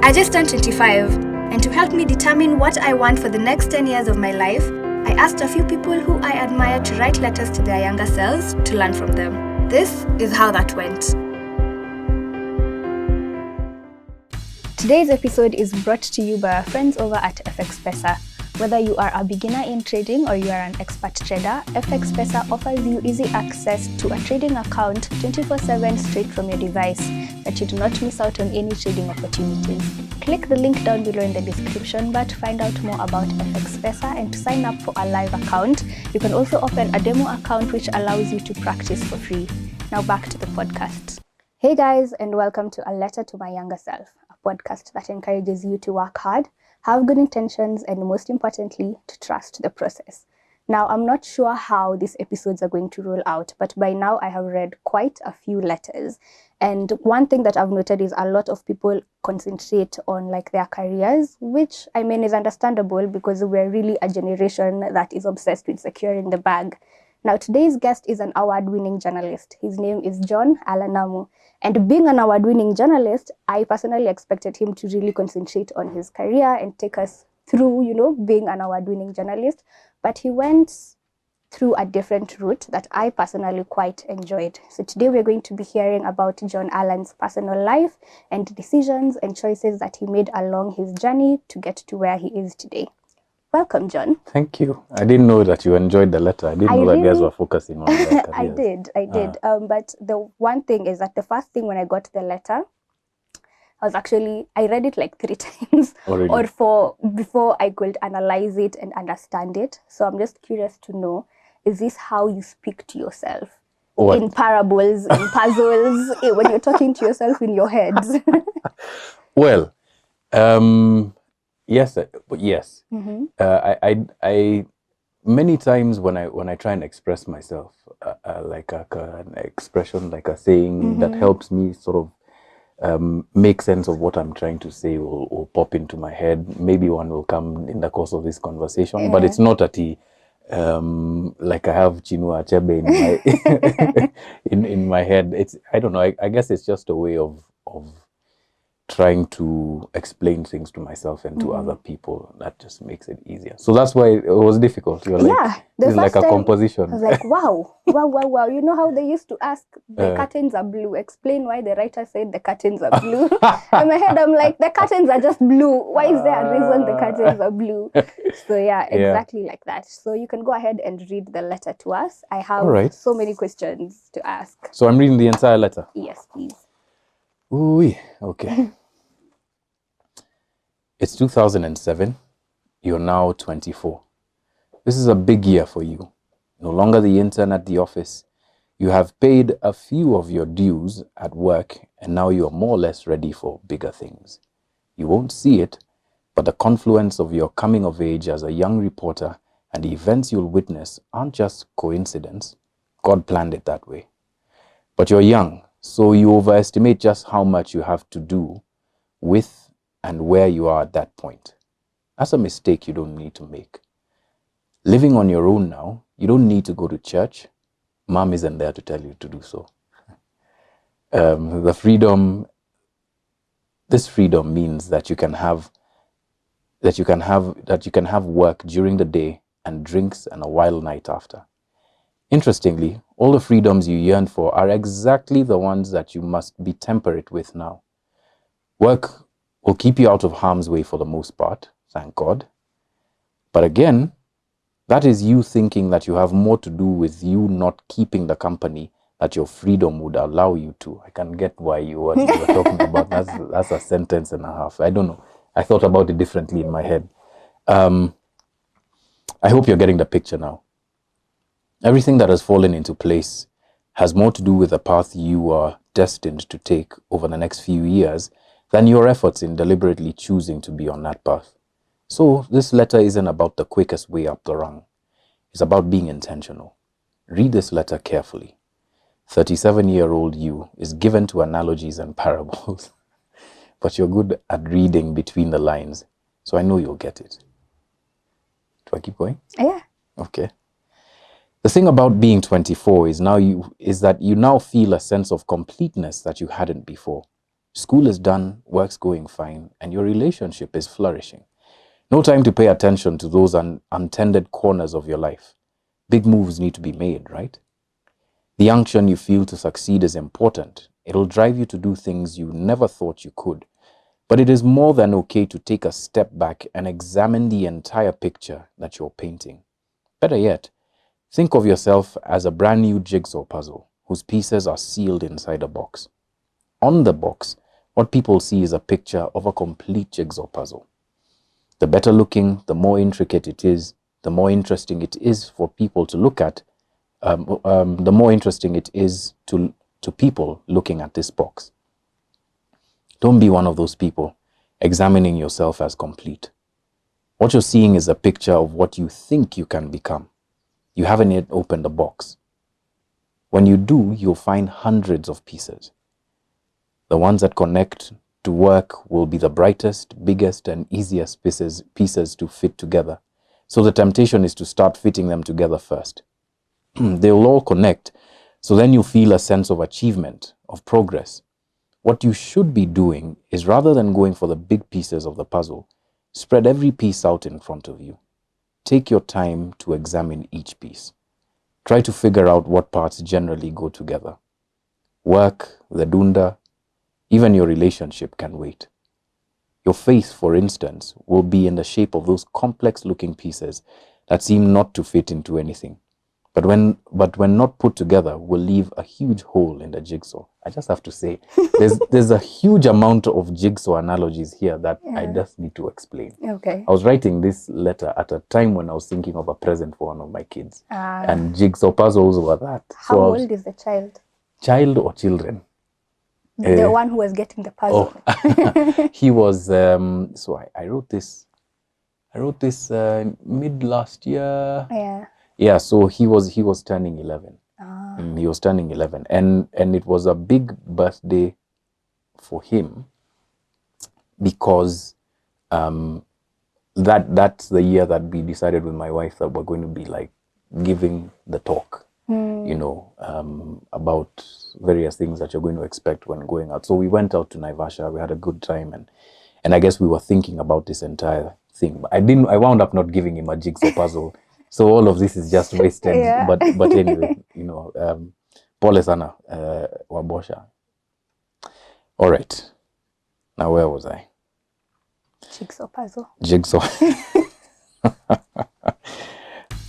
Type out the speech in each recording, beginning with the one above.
I just turned 25, and to help me determine what I want for the next 10 years of my life, I asked a few people who I admire to write letters to their younger selves to learn from them. This is how that went. Today's episode is brought to you by our friends over at FX Pesa. Whether you are a beginner in trading or you are an expert trader, FX Pesa offers you easy access to a trading account 24/7 straight from your device, that you do not miss out on any trading opportunities. Click the link down below in the description bar to find out more about FX Pesa and to sign up for a live account. You can also open a demo account which allows you to practice for free. Now back to the podcast. Hey guys, and welcome to A Letter to My Younger Self, a podcast that encourages you to work hard, have good intentions, and most importantly, to trust the process. Now, I'm not sure how these episodes are going to roll out, but by now I have read quite a few letters. And one thing that I've noted is a lot of people concentrate on their careers, which I mean is understandable because we're really a generation that is obsessed with securing the bag. Now, today's guest is an award-winning journalist. His name is John-Allan Namu. And being an award-winning journalist, I personally expected him to really concentrate on his career and take us through, being an award-winning journalist. But he went through a different route that I personally quite enjoyed. So today we're going to be hearing about John-Allan's personal life and decisions and choices that he made along his journey to get to where he is today. Welcome, John. Thank you. I didn't know that you enjoyed the letter. I didn't know that guys were focusing on that. I did. But the one thing is that the first thing when I got the letter, I read it 3 times or 4 before I could analyze it and understand it. So I'm just curious to know, is this how you speak to yourself? What? In parables, in puzzles, when you're talking to yourself in your head? Well, yes. Mm-hmm. I many times when I try and express myself, an expression, like a saying, mm-hmm, that helps me sort of make sense of what I'm trying to say will pop into my head. Maybe one will come in the course of this conversation, yeah, but it's not at the like I have Chinua Achebe in my in my head. It's, I don't know, I guess it's just a way of trying to explain things to myself and to other people. That just makes it easier. So that's why it was difficult. You're like, this is like a composition. I was like, wow. You know how they used to ask, the curtains are blue. Explain why the writer said the curtains are blue. In my head, I'm like, the curtains are just blue. Why is there a reason the curtains are blue? So yeah, exactly like that. So you can go ahead and read the letter to us. I have so many questions to ask. So I'm reading the entire letter? Yes, please. Ooh, okay. It's 2007. You're now 24. This is a big year for you. No longer the intern at the office. You have paid a few of your dues at work, and now you are more or less ready for bigger things. You won't see it, but the confluence of your coming of age as a young reporter and the events you'll witness aren't just coincidence. God planned it that way. But you're young, so you overestimate just how much you have to do with and where you are at that point. That's a mistake you don't need to make. Living on your own now, you don't need to go to church. Mom isn't there to tell you to do so. This freedom means that you can have work during the day and drinks and a wild night after. Interestingly, all the freedoms you yearn for are exactly the ones that you must be temperate with now. Work will keep you out of harm's way for the most part, thank God. But again, that is you thinking that you have more to do with you not keeping the company that your freedom would allow you to. I can get why you were talking about. That's a sentence and a half. I don't know. I thought about it differently in my head. I hope you're getting the picture now. Everything that has fallen into place has more to do with the path you are destined to take over the next few years than your efforts in deliberately choosing to be on that path. So this letter isn't about the quickest way up the rung. It's about being intentional. Read this letter carefully. 37-year-old you is given to analogies and parables, but you're good at reading between the lines, so I know you'll get it. Do I keep going? Yeah. Okay. The thing about being 24 is that you now feel a sense of completeness that you hadn't before. School is done, work's going fine, and your relationship is flourishing. No time to pay attention to those untended corners of your life. Big moves need to be made, right? The unction you feel to succeed is important. It'll drive you to do things you never thought you could. But it is more than okay to take a step back and examine the entire picture that you're painting. Better yet, think of yourself as a brand new jigsaw puzzle whose pieces are sealed inside a box. On the box, what people see is a picture of a complete jigsaw puzzle. The better looking, the more intricate it is, the more interesting it is for people to look at, the more interesting it is to people looking at this box. Don't be one of those people examining yourself as complete. What you're seeing is a picture of what you think you can become. You haven't yet opened the box. When you do, you'll find hundreds of pieces. The ones that connect to work will be the brightest, biggest, and easiest pieces to fit together. So the temptation is to start fitting them together first. They'll all connect, so then you feel a sense of achievement, of progress. What you should be doing is, rather than going for the big pieces of the puzzle, spread every piece out in front of you. Take your time to examine each piece. Try to figure out what parts generally go together. Work, the dunda, even your relationship can wait. Your faith, for instance, will be in the shape of those complex-looking pieces that seem not to fit into anything. But when not put together, will leave a huge hole in the jigsaw. I just have to say, there's a huge amount of jigsaw analogies here that I just need to explain. Okay. I was writing this letter at a time when I was thinking of a present for one of my kids. And jigsaw puzzles were that. How old is the child? Child or children? The one who was getting the puzzle. Oh. He was, so I wrote this mid last year. Yeah. Yeah, so he was turning 11. He was turning 11, and it was a big birthday for him because that's the year that we decided with my wife that we're going to be like giving the talk, about various things that you're going to expect when going out. So we went out to Naivasha. We had a good time, and I guess we were thinking about this entire thing. But I wound up not giving him a jigsaw puzzle. So all of this is just wasted. Yeah. But anyway, pole sana, wabosha. All right. Now where was I? Jigsaw puzzle. Jigsaw.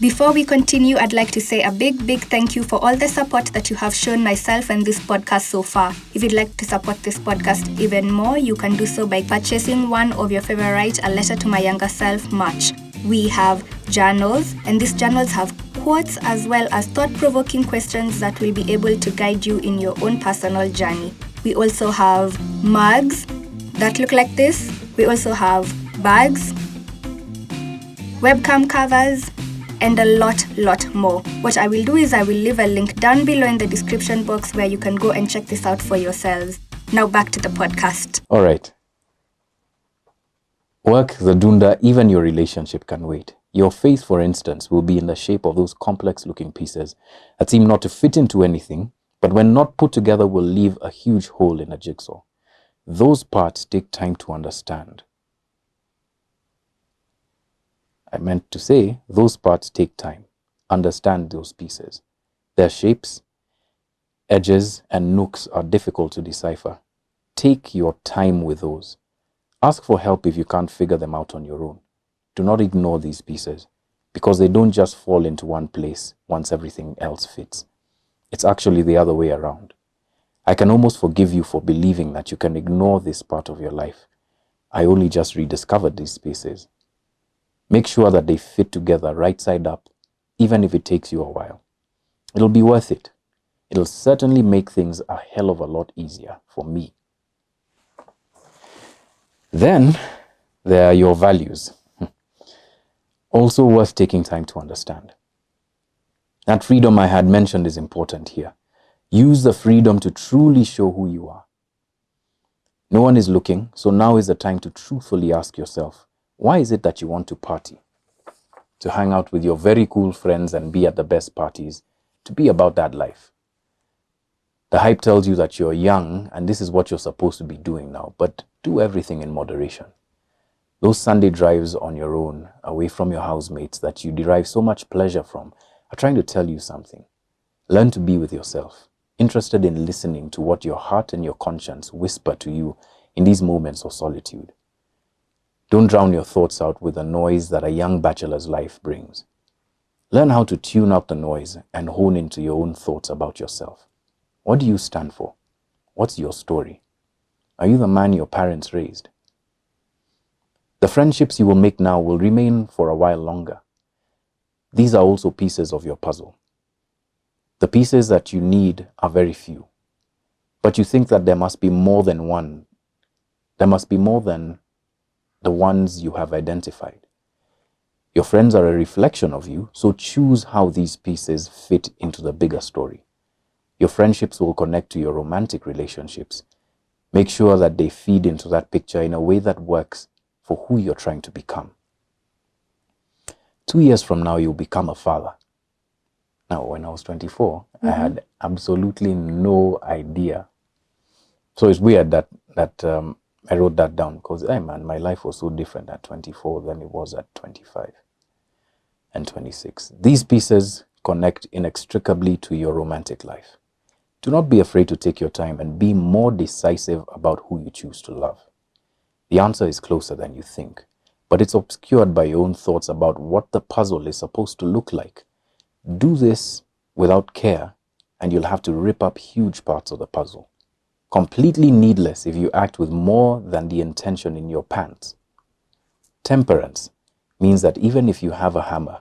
Before we continue, I'd like to say a big thank you for all the support that you have shown myself and this podcast so far. If you'd like to support this podcast even more, you can do so by purchasing one of your favorite A Letter to My Younger Self merch. We have journals, and these journals have quotes as well as thought-provoking questions that will be able to guide you in your own personal journey. We also have mugs that look like this. We also have bags, webcam covers, and a lot more. What I will do is I will leave a link down below in the description box where you can go and check this out for yourselves. Now back to the podcast. All right. Work, the dunda, even your relationship can wait. Your faith, for instance, will be in the shape of those complex-looking pieces that seem not to fit into anything, but when not put together will leave a huge hole in a jigsaw. Those parts take time to understand. I meant to say, those parts take time. Understand those pieces. Their shapes, edges, and nooks are difficult to decipher. Take your time with those. Ask for help if you can't figure them out on your own. Do not ignore these pieces, because they don't just fall into one place once everything else fits. It's actually the other way around. I can almost forgive you for believing that you can ignore this part of your life. I only just rediscovered these pieces. Make sure that they fit together right side up, even if it takes you a while. It'll be worth it. It'll certainly make things a hell of a lot easier for me. Then, there are your values. Also worth taking time to understand. That freedom I had mentioned is important here. Use the freedom to truly show who you are. No one is looking, so now is the time to truthfully ask yourself, why is it that you want to party? To hang out with your very cool friends and be at the best parties, to be about that life. The hype tells you that you're young and this is what you're supposed to be doing now, but do everything in moderation. Those Sunday drives on your own, away from your housemates that you derive so much pleasure from, are trying to tell you something. Learn to be with yourself, interested in listening to what your heart and your conscience whisper to you in these moments of solitude. Don't drown your thoughts out with the noise that a young bachelor's life brings. Learn how to tune out the noise and hone into your own thoughts about yourself. What do you stand for? What's your story? Are you the man your parents raised? The friendships you will make now will remain for a while longer. These are also pieces of your puzzle. The pieces that you need are very few, but you think that there must be more than one. There must be more than the ones you have identified. Your friends are a reflection of you, so choose how these pieces fit into the bigger story. Your friendships will connect to your romantic relationships. Make sure that they feed into that picture in a way that works for who you're trying to become. 2 years from now, you'll become a father. Now, when I was 24, I had absolutely no idea. So it's weird that I wrote that down because, hey man, my life was so different at 24 than it was at 25 and 26. These pieces connect inextricably to your romantic life. Do not be afraid to take your time and be more decisive about who you choose to love. The answer is closer than you think, but it's obscured by your own thoughts about what the puzzle is supposed to look like. Do this without care, and you'll have to rip up huge parts of the puzzle. Completely needless if you act with more than the intention in your pants. Temperance means that even if you have a hammer,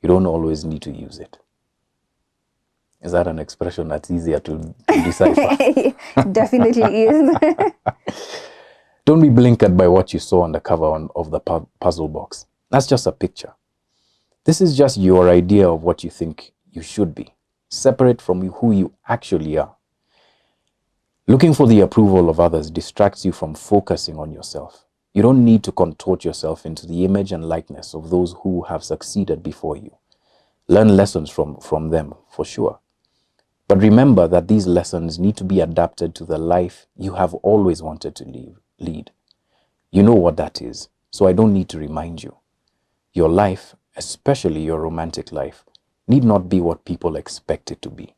you don't always need to use it. Is that an expression that's easier to decipher? Definitely is. Don't be blinkered by what you saw on the cover of the puzzle box. That's just a picture. This is just your idea of what you think you should be, separate from who you actually are. Looking for the approval of others distracts you from focusing on yourself. You don't need to contort yourself into the image and likeness of those who have succeeded before you. Learn lessons from them, for sure. But remember that these lessons need to be adapted to the life you have always wanted to lead. You know what that is, so I don't need to remind you. Your life, especially your romantic life, need not be what people expect it to be.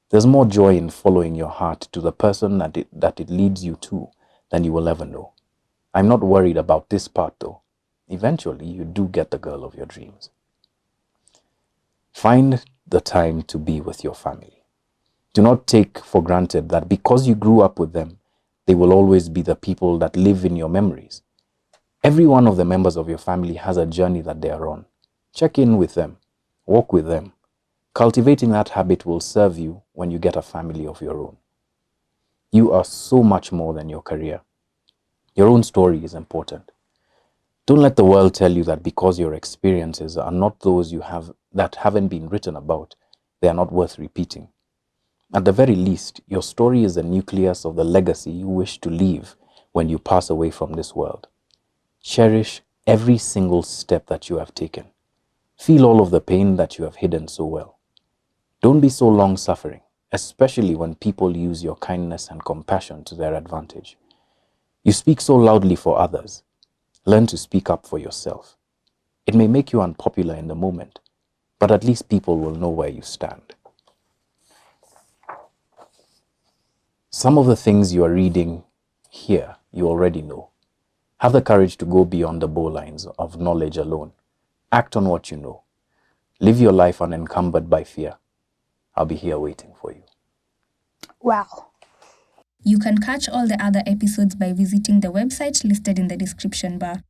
There's more joy in following your heart to the person that it leads you to than you will ever know. I'm not worried about this part though. Eventually, you do get the girl of your dreams. Find the time to be with your family. Do not take for granted that because you grew up with them, they will always be the people that live in your memories. Every one of the members of your family has a journey that they are on. Check in with them. Walk with them. Cultivating that habit will serve you when you get a family of your own. You are so much more than your career. Your own story is important. Don't let the world tell you that because your experiences are not those you have that haven't been written about, they are not worth repeating. At the very least, your story is the nucleus of the legacy you wish to leave when you pass away from this world. Cherish every single step that you have taken. Feel all of the pain that you have hidden so well. Don't be so long-suffering, especially when people use your kindness and compassion to their advantage. You speak so loudly for others. Learn to speak up for yourself. It may make you unpopular in the moment, but at least people will know where you stand. Some of the things you are reading here, you already know. Have the courage to go beyond the bowlines of knowledge alone. Act on what you know. Live your life unencumbered by fear. I'll be here waiting for you. Wow. You can catch all the other episodes by visiting the website listed in the description bar.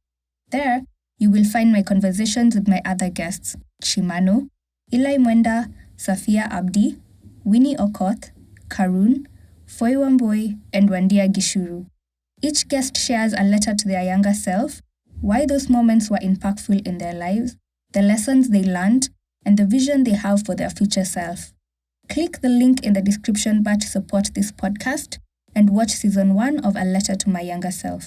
There, you will find my conversations with my other guests, Chimano, Eli Mwenda, Safia Abdi, Winnie Okoth, Karun, Foy Wamboi, and Wandia Gishuru. Each guest shares a letter to their younger self, why those moments were impactful in their lives, the lessons they learned, and the vision they have for their future self. Click the link in the description bar to support this podcast and watch season 1 of A Letter to My Younger Self.